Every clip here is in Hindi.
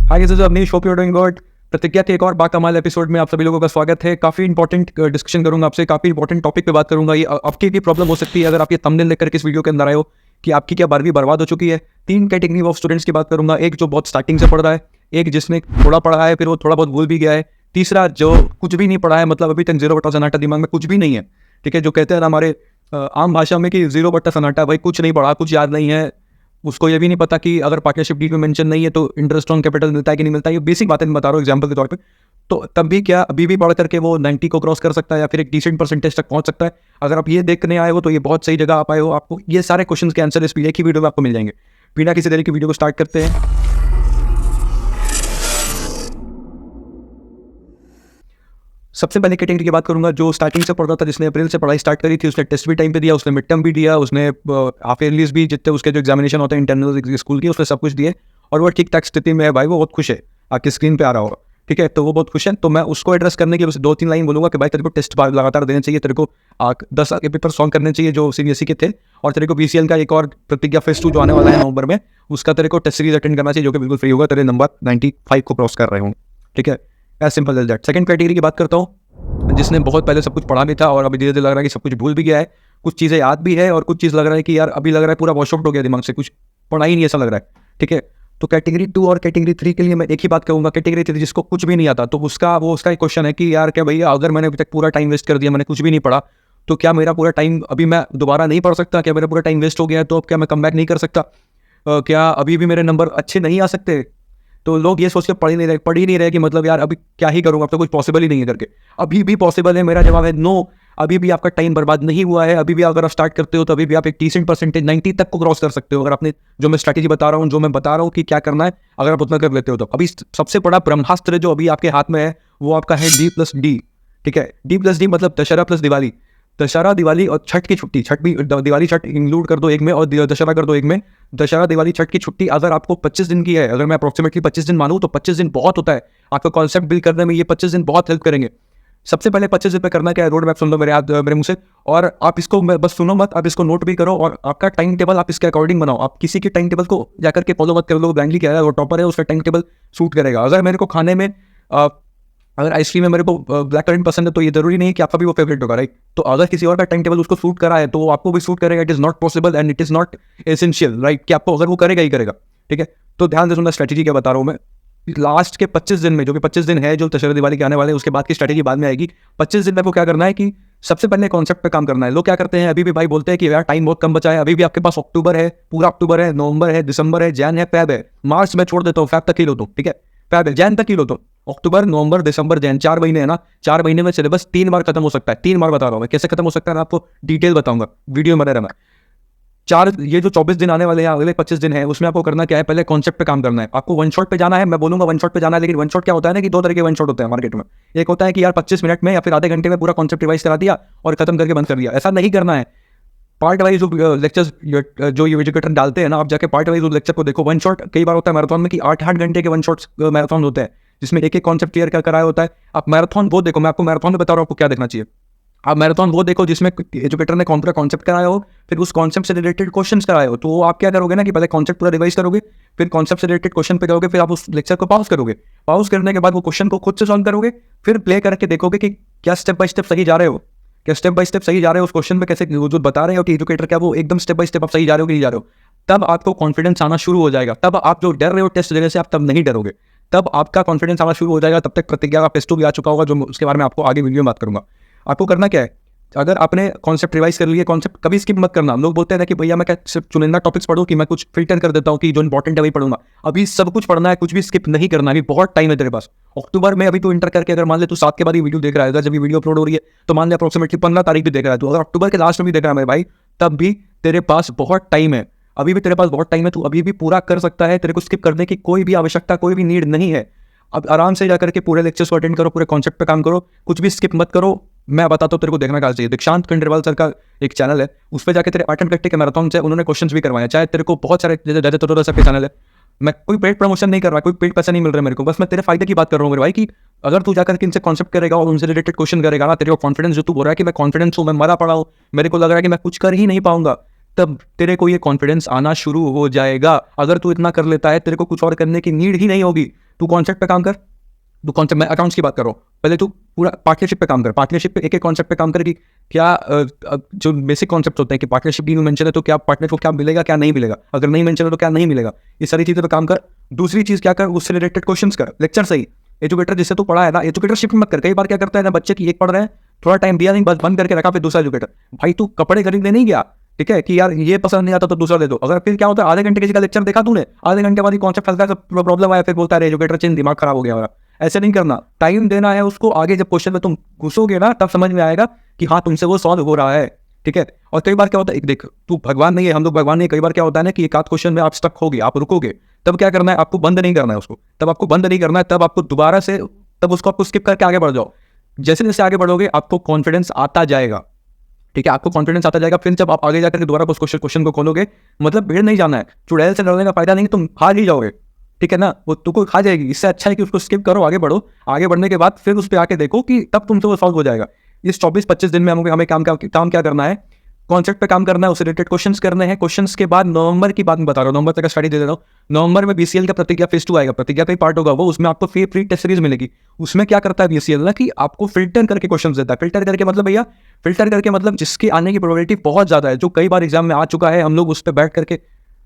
Hi this is Avneesh, hope you are doing good. प्रतिज्ञा के एक और बाकमाल एपिसोड में आप सभी लोगों का स्वागत है। काफ़ी इंपॉर्टेंट डिस्कशन करूंगा आपसे, काफ़ी इंपॉर्टेंट टॉपिक पे बात करूंगा। ये आपकी भी प्रॉब्लम हो सकती है अगर आप ये थंबनेल देखकर इस वीडियो के अंदर आए हो कि आपकी क्या 12वीं बर्बाद हो चुकी है। 3 कैटेगरी ऑफ स्टूडेंट्स की बात करूंगा। एक जो बहुत स्टार्टिंग से पढ़ रहा है, एक जिसने थोड़ा पढ़ा है फिर वो थोड़ा बहुत भूल भी गया है, तीसरा जो कुछ भी नहीं पढ़ा है, मतलब अभी तक जीरो बट्टा सन्नाटा, दिमाग में कुछ भी नहीं है। ठीक है, जो कहते हैं ना हमारे आम भाषा में कि जीरो बट्टा सन्नाटा, भाई कुछ नहीं पढ़ा, कुछ याद नहीं है, उसको ये भी नहीं पता कि अगर पार्टनरशिप डील में मेंशन नहीं है तो इंटरेस्ट ऑन कैपिटल मिलता है कि नहीं मिलता है। ये बेसिक बातें मैं बता रहा हूँ एग्जांपल के तौर पे। तो तब भी क्या अभी भी पढ़ करके वो 90 को क्रॉस कर सकता है या फिर एक डिसेंट परसेंटेज तक पहुंच सकता है। अगर आप ये देखने आए हो तो ये बहुत सही जगह आप आए हो। आपको ये सारे क्वेश्चंस के आंसर इस एक ही वीडियो में आपको मिल जाएंगे। बिना किसी तरह की वीडियो को स्टार्ट करते हैं। सबसे पहले कैटेगरी की बात करूंगा जो स्टार्टिंग से पढ़ता था, जिसने अप्रैल से पढ़ाई स्टार्ट करी थी, उसने टेस्ट भी टाइम पे दिया, उसने मिड टर्म भी दिया, उसने हाफ ईयरलीज भी, जितने उसके जो एग्जामिनेशन होते हैं इंटरनल स्कूल की, उसने सब कुछ दिए और वो ठीक ठाक स्थिति में है। भाई वो बहुत खुश है, आपकी स्क्रीन पे आ रहा होगा। ठीक है, तो वो बहुत खुश है। तो मैं उसको एड्रेस करने के लिए 2-3 लाइन बोलूंगा कि भाई तेरे को टेस्ट लगातार देने चाहिए, तेरे को 10 के पेपर सॉल्व करने चाहिए जो सीबीएसई के थे, और तेरे को बीसीएल का एक और प्रतिज्ञा फेज 2 जो आने वाला है नवंबर में, उसका तेरे को टेस्ट सीरीज अटेंड करना चाहिए जो कि बिल्कुल फ्री होगा। तेरे नंबर 95 को क्रॉस कर रहे होंगे। ठीक है, as simple as that. Second category की बात करता हूँ, जिसने बहुत पहले सब कुछ पढ़ा भी था और अभी धीरे धीरे लग रहा है कि सब कुछ भूल भी गया है, कुछ चीज़ें याद भी है और कुछ चीज़ लग रहा है कि यार अभी लग रहा है पूरा वॉश आउट हो गया दिमाग से, कुछ पढ़ा ही नहीं ऐसा लग रहा है। ठीक है, तो कैटेगरी 2 और कैटेगरी 3 के लिए मैं एक ही बात कहूँगा। कैटेगरी 3 जिसको कुछ भी नहीं आता, तो उसका एक क्वेश्चन है कि यार क्या भैया, अगर मैंने अभी तक पूरा टाइम वेस्ट कर दिया, मैंने कुछ भी नहीं पढ़ा, तो क्या मेरा पूरा टाइम अभी मैं दोबारा नहीं पढ़ सकता? क्या मेरा पूरा टाइम वेस्ट हो गया है तो अब क्या मैं कम बैक नहीं कर सकता? क्या अभी भी मेरे नंबर अच्छे नहीं आ सकते? तो लोग ये सोच के पढ़ ही नहीं रहे कि मतलब यार अभी क्या ही करूँगा, अब तो कुछ पॉसिबल ही नहीं है करके। अभी भी पॉसिबल है। मेरा जवाब है नो। अभी भी आपका टाइम बर्बाद नहीं हुआ है। अभी भी अगर आप स्टार्ट करते हो तो अभी भी आप एक डिसेंट परसेंटेज 90 तक को क्रॉस कर सकते हो, अगर आपने जो मैं स्ट्रैटेजी बता रहा हूँ, जो मैं बता रहा हूँ कि क्या करना है, अगर आप उतना कर लेते हो तो। अभी सबसे बड़ा ब्रह्मास्त्र जो अभी आपके हाथ में है वो आपका है D+D। ठीक है, D+D मतलब दशहरा प्लस दिवाली। दशहरा, दिवाली और छठ की छुट्टी, छठ भी, दिवाली छठ इंक्लूड कर दो एक में और दशहरा कर दो एक में। दशहरा, दिवाली, छठ की छुट्टी अगर आपको 25 दिन की है, अगर मैं अप्रोक्सीमेटली 25 दिन मानूँ तो 25 दिन बहुत होता है। आपका कॉन्सेप्ट बिल्ड करने में ये 25 दिन बहुत हेल्प करेंगे। सबसे पहले 25 दिन पे करना क्या है, रोड मैप सुन लो मेरे मुंह से, और आप इसको बस सुनो मत, आप इसको नोट भी करो और आपका टाइम टेबल आप इसके अकॉर्डिंग बनाओ। आप किसी के टाइम टेबल को जाकर के फॉलो मत कर लो ब्लाइंडली, क्या है वो टॉपर है उसका टाइम टेबल सूट करेगा। अगर मेरे को खाने में अगर आइसक्रीम में मेरे को ब्लैक करंट पसंद है तो ये जरूरी नहीं कि आपका भी वो फेवरेट होगा, राइट? तो अगर किसी और का टाइम टेबल उसको सूट करा है तो वो आपको भी सूट करेगा। It is not possible and it is not essential, right, कि आपको अगर वो करेगा ही करेगा। ठीक है, तो ध्यान से सुनना स्ट्रेटेजी क्या बता रहा हूँ मैं। लास्ट के 25 दिन में, जो कि 25 दिन है जो दशहरा दिवाली के आने वाले हैं, उसके बाद की स्ट्रेटेजी बाद में आएगी। 25 दिन में आपको क्या करना है कि सबसे पहले कॉन्सेप्ट पे काम करना है। लोग क्या करते हैं, अभी भी भाई बोलते हैं कि यार टाइम बहुत कम बचा है। अभी भी आपके पास अक्टूबर है, पूरा अक्टूबर है, नवंबर है, दिसंबर है, जैन है, फेब है, मार्च में छोड़ देता हूँ, फेब तक ही लो तुम। ठीक है, फेब है, जैन तक ही लो तुम। अक्टूबर, नवंबर, दिसंबर, जैन, 4 महीने है ना। 4 महीने में सिलेबस 3 बार खत्म हो सकता है। 3 बार बता रहा हूँ मैं, कैसे खत्म हो सकता है मैं आपको डिटेल बताऊंगा, वीडियो में बने रहना। ये जो 24 दिन आने वाले हैं, अगले 25 दिन है, उसमें आपको करना क्या है, पहले कॉन्सेप्ट पे काम करना है। आपको वन शॉट पे जाना है, मैं बोलूंगा वन शॉट पे जाना है, लेकिन वन शॉट क्या होता है ना कि 2 तरह के वन शॉट होते हैं मार्केट में। एक होता है कि यार 25 मिनट में या फिर आधे घंटे में पूरा कॉन्सेप्ट रिवाइज करा दिया और खत्म करके बंद कर दिया। ऐसा नहीं करना है। पार्ट वाइज जो लेक्चर्स जो ये एजुकेटर डालते हैं ना, आप जाके पार्ट वाइज उस लेक्चर को देखो। वन शॉट कई बार होता है मैराथन में कि 8-8 घंटे के वन शॉट्स मैराथन होते हैं, जिसमें एक एक कॉन्सेप्ट क्लियर कराया होता है। आप मैराथन वो देखो, मैं आपको मैराथन में बता रहा हूँ आपको क्या देखना चाहिए। आप मैराथन वो देखो जिसमें एजुकेटर ने पूरा कॉन्सेप्ट कराया हो, फिर उस कॉन्सेप्ट से रिलेटेड क्वेश्चंस कराए हो। तो आप क्या करोगे ना कि पहले कॉन्सेप्ट पूरा रिवाइज करोगे, फिर कॉन्सेप्ट से रिलेटेड क्वेश्चन पे करोगे, फिर आप उस लेक्चर को पॉज करोगे। पॉज करने के बाद वो क्वेश्चन को खुद से सॉल्व करोगे, फिर प्ले करके देखोगे कि क्या स्टेप बाय स्टेप सही जा रहे हो, क्या स्टेप बाय स्टेप सही जा रहे हो उस क्वेश्चन पे, कैसे जो बता रहे हो कि एजुकेटर क्या वो एकदम स्टेप बाय स्टेप आप सही जा रहे हो कि नहीं जा रहे हो। तब आपको कॉन्फिडेंस आना शुरू हो जाएगा। तब आप जो डर रहे हो टेस्ट देने से, आप तब नहीं डरोगे, तब आपका कॉन्फिडेंस आना शुरू हो जाएगा। तब तक प्रतिज्ञा का फेज 2 भी आ चुका होगा, जो उसके बारे में आपको आगे वीडियो में बात करूंगा। आपको करना क्या है, अगर आपने कॉन्सेप्ट रिवाइज कर लिया, कॉन्सेप्ट कभी स्किप मत करना। लोग बोलते हैं ना कि भैया मैं क्या सिर्फ चुनिंदा टॉपिक्स पढ़ूं, कि मैं कुछ फिल्टर कर देता हूं कि जो इंपॉर्टेंट है वही पढ़ूंगा। अभी सब कुछ पढ़ना है, कुछ भी स्किप नहीं करना। अभी बहुत टाइम है तेरे पास। अक्टूबर में अभी तू इंटर करके अगर मान ले तू 7 के बाद ही वीडियो देख रहा है, जब ये वीडियो अपलोड हो रही है तो मान ले अप्रोक्सीमेटली 15 तारीख भी देख रहा है, तो अगर अक्टूबर के लास्ट में भी देख रहा है मेरे भाई, तब भी तेरे पास बहुत टाइम है। अभी भी तेरे पास बहुत टाइम है, तू अभी भी पूरा कर सकता है। तेरे को स्किप करने की कोई भी आवश्यकता, कोई भी नीड नहीं है। अब आराम से जाकर के पूरे लेक्चर्स को अटेंड करो, पूरे कॉन्सेप्ट पे काम करो, कुछ भी स्किप मत करो। मैं बताता हूँ तेरे को देखना क्या चाहिए। दीक्षांत खंडेलवाल सर का एक चैनल है, उस पर जाकर तेरे 8 घंटे के मैराथन से उन्होंने क्वेश्चंस भी करवाए। चाहे तेरे को बहुत सारे जैसे तोरा सर के चैनल है, मैं कोई पेड प्रमोशन नहीं कर रहा, कोई पेड पैसा नहीं मिल रहा है मेरे को, बस मैं तेरे फायदे की बात कर रहा हूँ मेरे भाई। कि अगर तू जाकर के इनसे कॉन्सेप्ट करेगा और उनसे रिलेटेड क्वेश्चन करेगा ना, तेरे को कॉन्फिडेंस जो तू बोल रहा है कि मैं कॉन्फिडेंस हूँ, मैं मरा पड़ा हूँ, मेरे को लग रहा है कि मैं कुछ कर ही नहीं पाऊंगा, तब तेरे को ये कॉन्फिडेंस आना शुरू हो जाएगा। अगर तू इतना कर लेता है, तेरे को कुछ और करने की नीड ही नहीं होगी। तू कॉन्सेप्ट पे काम कर, तू कॉन्सेप्ट, मैं अकाउंट्स की बात कर रहा हूँ, पहले तू पूरा पार्टनरशिप पे काम कर, पार्टनरशिप पे एक एक कॉन्सेप्ट पे काम कर कि क्या जो बेसिक कॉन्सेप्ट होते हैं कि पार्टनरशिप भी मेंशन है तो क्या पार्टनर को क्या मिलेगा क्या नहीं मिलेगा, अगर नहीं मेंशन है तो क्या नहीं मिलेगा, ये सारी चीज़ें पे काम कर। दूसरी चीज़ क्या कर, उससे रिलेटेड क्वेश्चन कर, लेक्चर सही, एजुकेटर जिससे तू पढ़ा है ना, एजुकेटर शिफ्ट मत कर। कई बार क्या करता है ना, बच्चे की एक पढ़ रहे हैं, थोड़ा टाइम दिया नहीं, बस बंद करके रखा, फिर दूसरा एजुकेटर। भाई तू कपड़े खरीदने नहीं गया, ठीक है, कि यार ये पसंद नहीं आता तो दूसरा दे दो। अगर फिर क्या होता है, आधे घंटे किसी का लेक्चर देखा तूने, आधे घंटे बाद कॉन्सेप्ट हल्का सा प्रॉब्लम आया, फिर बोलता है एजुकेटर चेंज, दिमाग खराब हो गया हमारा। ऐसे नहीं करना, टाइम देना है उसको। आगे जब क्वेश्चन में तुम घुसोगे ना, तब समझ में आएगा कि हाँ तुमसे वो सॉल्व हो रहा है, ठीक है। और कई बार क्या होता है, देख तू भगवान नहीं है, हम लोग भगवान नहीं है। कई बार क्या होता है ना कि एक आध क्वेश्चन में आप स्टक होगे, आप रुकोगे, तब क्या करना है, आपको बंद नहीं करना है उसको, तब आपको बंद नहीं करना है, तब आपको दोबारा से, तब उसको आपको स्किप करके आगे बढ़ जाओ। जैसे जैसे आगे बढ़ोगे आपको कॉन्फिडेंस आता जाएगा, ठीक है, आपको कॉन्फिडेंस आता जाएगा। फिर जब आप आगे जाकर दोबारा उस क्वेश्चन को खोलोगे, मतलब भीड़ नहीं जाना है, चुड़ैल से लड़ने का फायदा नहीं, तुम हार ही जाओगे, ठीक है ना, वो तुमको खा जाएगी। इससे अच्छा है कि उसको स्किप करो, आगे बढ़ो। आगे बढ़ने के बाद फिर उस पर आके देखो कि तब तुमसे वो सॉल्व हो जाएगा। इस 24-25 दिन में हमें काम क्या करना है, कॉन्सेप्ट पे काम करना है, उससे रिलेटेड क्वेश्चंस करने हैं। क्वेश्चंस के बाद नवंबर की बात मैं बता रहा हूँ, नवंबर तक का स्टडी दे दे रहा हूँ। नवंबर में बीसीएल का प्रतिज्ञा फेज 2 आएगा, प्रतिज्ञा का ही पार्ट होगा वो, उसमें आपको फ्री टेस्ट सीरीज मिलेगी। उसमें क्या करता है बीसीएल ना कि आपको फिल्टर करके क्वेश्चन देता है। फिल्टर करके मतलब भैया, फिल्टर करके मतलब जिसके आने की प्रोबेबिलिटी बहुत ज़्यादा है, जो कई बार एग्जाम में आ चुका है, हम लोग उस पर बैठ करके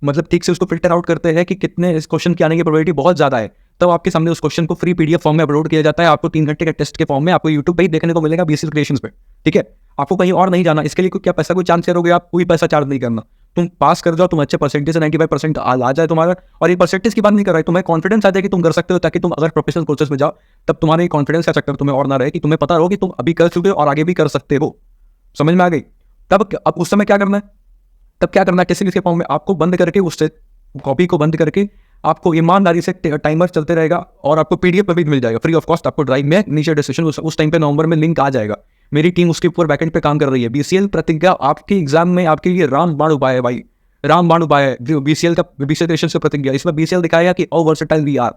मतलब ठीक से उसको फिल्टर आउट करते हैं कि कितने इस क्वेश्चन के आने की प्रोबेबिलिटी बहुत ज़्यादा है। तब आपके सामने उस क्वेश्चन को फ्री पीडीएफ फॉर्म में अपलोड किया जाता है, आपको 3 घंटे के टेस्ट के फॉर्म में आपको यूट्यूब पे ही देखने को मिलेगा बीसीएल क्रिएशंस पे, ठीक है। आपको कहीं और नहीं जाना, इसके लिए क्या पैसा कोई चार्ज करोगे आप, कोई पैसा चार्ज नहीं करना। तुम पास कर जाओ, तुम अच्छे परसेंटेज से 95% आ जाए तुम्हारा। और ये परसेंटेज की बात नहीं कर रहा है, तुम्हें कॉन्फिडेंस आ जाए कि तुम कर सकते हो, ताकि तुम अगर प्रोफेशनल कोर्सेज में जाओ तब तुम्हारे कॉन्फिडेंस का चक्कर तुम्हें और ना रहे, कि तुम्हें पता हो कि तुम अभी कर चुके हो और आगे भी कर सकते हो। समझ में आ गई? तब अब उस समय क्या करना है, तब क्या करना है, किसी किसी फॉर्म में आपको बंद करके, उससे कॉपी को बंद करके आपको ईमानदारी से टाइमर चलते रहेगा और आपको पीडीएफ पर भी मिल जाएगा फ्री ऑफ कॉस्ट। आपको ड्राइव में नीचे डिस्क्रिप्शन उस टाइम पे नवंबर में लिंक आ जाएगा। मेरी टीम उसके ऊपर बैकएंड पे काम कर रही है। बीसीएल प्रतिज्ञा आपके एग्जाम में आपके लिए रामबाण उपाय है भाई, रामबाण उपाय है बीसीएल का, बीसीएल क्रिएशंस से प्रतिज्ञा। इसमें बीसीएल दिखाया कि ओ वर्सेटाइल वी आर।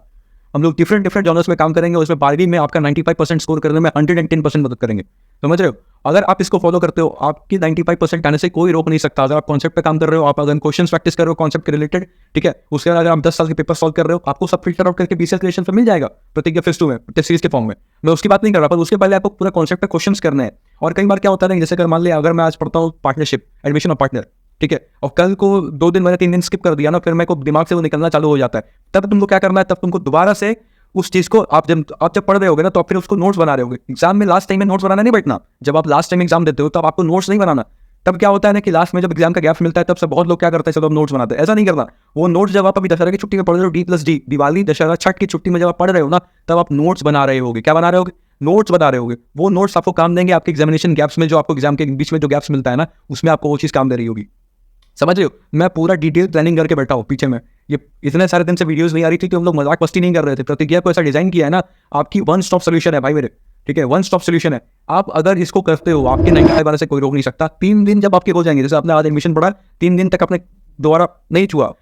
हम लोग डिफरेंट जॉनर्स में काम करेंगे, उसमें 12वीं में आपका 95% स्कोर करने में 110% मदद करेंगे। समझ रहे हो? अगर आप इसको फॉलो करते हो, आपकी 95% आने से कोई रोक नहीं सकता। अगर आप कॉन्सेप्ट पे काम कर रहे हो, आप अगर क्वेश्चन प्रैक्टिस कर रहे हो कॉन्सेप्ट के रिलेटेड, ठीक है, उसके बाद अगर आप 10 साल के पेपर सॉल्व कर रहे हो, आपको सब फिल्टर आउट करके बीसीएल क्रिएशन पे मिल जाएगा प्रतिज्ञा फेज 2 में टेस्ट सीरीज के फॉर्म में। मैं उसकी बात नहीं कर रहा, पर उसके पहले आपको पूरा कॉन्सेप्ट पे क्वेश्चन करने हैं। और कई बार क्या होता है, जैसे अगर मान लिया अगर मैं आज पढ़ता हूँ पार्टनरशिप, एडमिशन ऑफ पार्टनर, ठीक है, और कल को 2 दिन मैंने 3 दिन स्किप कर दिया ना, फिर मेरे को दिमाग से वो निकलना चालू हो जाता है। तब तुमको क्या करना है, तब तुमको दोबारा से उस चीज को आप जब पढ़ रहे होगे ना, तो आप फिर उसको नोट्स बना रहे होगे। एग्जाम में लास्ट टाइम में नोट्स बनाना नहीं बैठना। जब आप लास्ट टाइम एग्जाम देते हो तब आपको नोट्स नहीं बनाना। तब क्या होता है ना कि लास्ट में जब एग्जाम का गैप मिलता है, तब से बहुत लोग क्या करते हैं, चलो नोट्स बनाते हैं। ऐसा नहीं करना। वो नोट्स जब आप अभी दशहरा की छुट्टी में पढ़ रहे हो, D+D, दिवाली, दशहरा, छठ की छुट्टी में जब आप पढ़ रहे हो ना, तब आप नोट्स बना रहे होगे। क्या बना रहे होगे? नोट्स बना रहे होगे। वो नोट्स आपको काम देंगे आपके एग्जामिनेशन गैप्स में, जो आपको एग्जाम के बीच में जो गैप्स मिलता है ना, उसमें आपको वो चीज़ काम दे रही होगी। समझ रहे हो? मैं पूरा डिटेल प्लानिंग करके बैठा हूँ पीछे में। ये इतने सारे दिन से वीडियोस नहीं आ रही थी कि हम लोग मजाक मस्ती नहीं कर रहे थे। प्रतिज्ञा को ऐसा डिजाइन किया है ना, आपकी वन स्टॉप सोल्यूशन है भाई मेरे, ठीक है, वन स्टॉप सोल्यूशन है। आप अगर इसको करते हो, आपके 95 वाले से कोई रोक नहीं सकता। 3 दिन जब आपके हो जाएंगे, जैसे आपने आज एडमिशन पढ़ा, 3 दिन तक आपने दोबारा नहीं छुआ,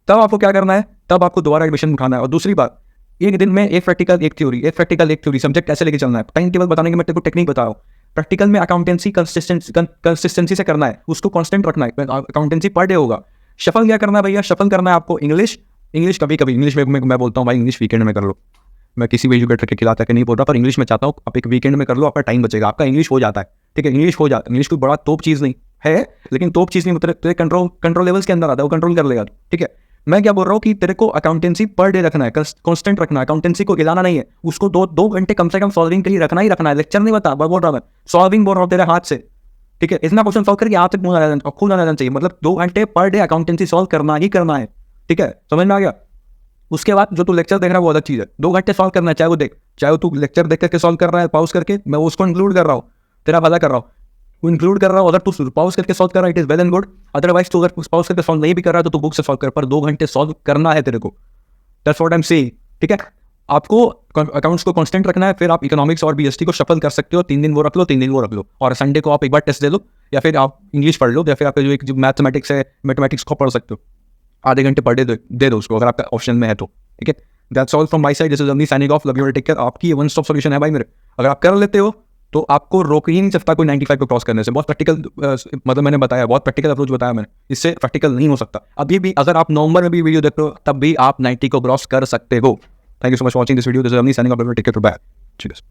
तब आपको क्या करना है, तब आपको दोबारा एडमिशन उठाना है। और दूसरी बात, एक दिन में एक प्रैक्टिकल एक थ्योरी, एक प्रैक्टिकल एक थ्योरी, सब्जेक्ट ऐसे लेके चलना है। टाइम टेबल बताने की मैं तेरे को टेक्निक बता रहा हूँ। प्रैक्टिकल में अकाउंटेंसी कंसिस्टेंसी से करना है, उसको कांस्टेंट रखना है। अकाउंटेंसी पर डे होगा। शफल क्या करना है भैया? शफल करना है आपको इंग्लिश कभी कभी इंग्लिश में मैं बोलता हूँ भाई, इंग्लिश वीकेंड में कर लो। मैं किसी भी एजुकेटर के खिलाफ नहीं बोल रहा, पर इंग्लिश में चाहता हूँ आप एक वीकेंड में कर लो, आपका टाइम बचेगा, आपका इंग्लिश हो जाता है, ठीक है। इंग्लिश हो जाता है, इंग्लिश कोई बड़ा तोप चीज़ नहीं है, लेकिन तोप चीज़ नहीं, मतलब तेरे कंट्रोल लेवल्स के अंदर आता है, वो कंट्रोल कर लेगा, ठीक है। मैं क्या बोल रहा हूँ कि तेरे को अकाउंटेंसी पर डे रखना है, कांस्टेंट रखना है। अकाउंटेंसी को हिलाना नहीं है, उसको 2 घंटे कम से कम सॉल्विंग के लिए रखना ही रखना है। लेक्चर नहीं बता, बोल रहा मैं, सॉल्विंग बोल रहा हूँ तेरे हाथ से, ठीक है। इतना क्वेश्चन सॉल्व करके आप तक खून आ जाना चाहिए। मतलब 2 घंटे पर डे अकाउंटेंसी सॉल्व करना ही करना है, ठीक है। समझ में आ गया? उसके बाद जो तू लेक्चर देख रहा है वो अलग चीज़ है। 2 घंटे सॉल्व करना है, चाहे वो देख, चाहे तू लेक्चर देख करके सॉल्व कर रहा है पॉज करके, मैं उसको इंक्लूड कर रहा हूँ, तेरा भला कर रहा हूँ, वो इंक्लूड कर रहा हूँ। अगर तू पॉज करके सॉल्व कर रहा है, it is well and good. Otherwise तू अगर पॉज करके सॉल्व नहीं भी कर रहा है तो तू बुक से सॉल्व कर, पर 2 घंटे सॉल्व करना है तेरे को। That's what I am saying, ठीक है। आपको अकाउंट्स को कांस्टेंट रखना है, फिर आप इकोनॉमिक्स और बीएसटी को शफल कर सकते हो। 3 दिन वो रख लो, 3 दिन वो रख लो, और संडे को आप एक बार टेस्ट दे लो, या फिर आप इंग्लिश पढ़ लो, या फिर आप जो मैथमेटिक्स है, मैथमेटिक्स को पढ़ सकते हो। आधे घंटे पर डे दे दो उसको, अगर आपका ऑप्शन में है तो, ठीक है। That's all from my side, this is only signing off, love you, take care. आपकी ये वन स्टॉप सॉल्यूशन है भाई मेरे। अगर आप कर लेते हो तो आपको रोक ही नहीं सकता कोई 95 को क्रॉस करने से। बहुत प्रैक्टिकल, मतलब मैंने बताया, बहुत प्रैक्टिकल अप्रोच बताया मैंने, इससे प्रैक्टिकल नहीं हो सकता। अभी भी अगर आप नवंबर में भी वीडियो देख रहे हो, तब भी आप 90 को क्रॉस कर सकते हो। Thank you so much for watching this video. This is Avni signing off. Take care. Bye. Cheers.